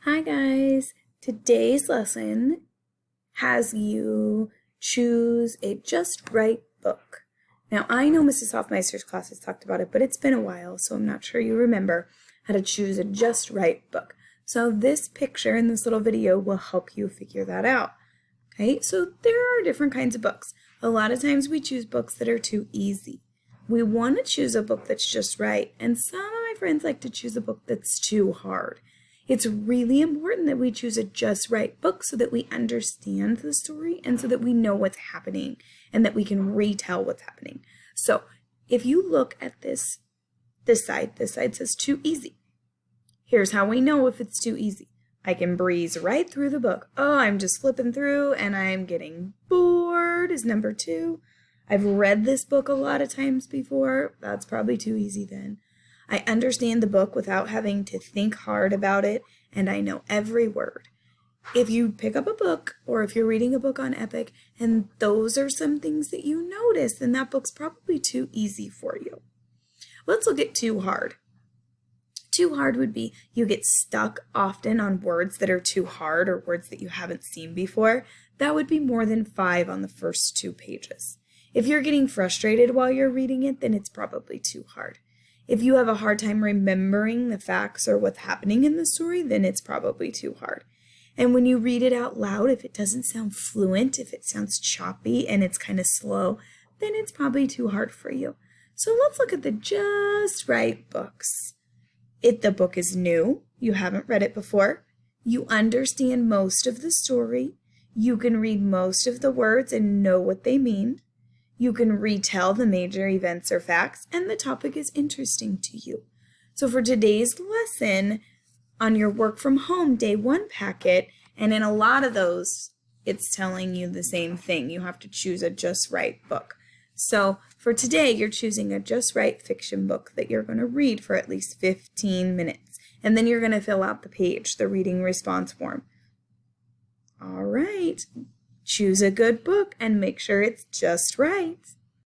Hi guys! Today's lesson has you choose a just right book. Now I know Mrs. Hoffmeister's class has talked about it, but it's been a while, so I'm not sure you remember how to choose a just right book. So this picture in this little video will help you figure that out. Okay, so there are different kinds of books. A lot of times we choose books that are too easy. We want to choose a book that's just right, and some of my friends like to choose a book that's too hard. It's really important that we choose a just right book so that we understand the story and so that we know what's happening and that we can retell what's happening. So if you look at this side says too easy. Here's how we know if it's too easy. I can breeze right through the book. Oh, I'm just flipping through and I'm getting bored is number 2. I've read this book a lot of times before. That's probably too easy then. I understand the book without having to think hard about it, and I know every word. If you pick up a book, or if you're reading a book on Epic, and those are some things that you notice, then that book's probably too easy for you. Let's look at too hard. Too hard would be you get stuck often on words that are too hard or words that you haven't seen before. That would be more than 5 on the first 2 pages. If you're getting frustrated while you're reading it, then it's probably too hard. If you have a hard time remembering the facts or what's happening in the story, then it's probably too hard. And when you read it out loud, if it doesn't sound fluent, if it sounds choppy and it's kind of slow, then it's probably too hard for you. So let's look at the just right books. If the book is new, you haven't read it before, you understand most of the story, you can read most of the words and know what they mean, you can retell the major events or facts, and the topic is interesting to you. So for today's lesson, on your work from home day 1 packet, and in a lot of those, it's telling you the same thing. You have to choose a just right book. So for today, you're choosing a just right fiction book that you're going to read for at least 15 minutes. And then you're going to fill out the page, the reading response form. All right. Choose a good book and make sure it's just right.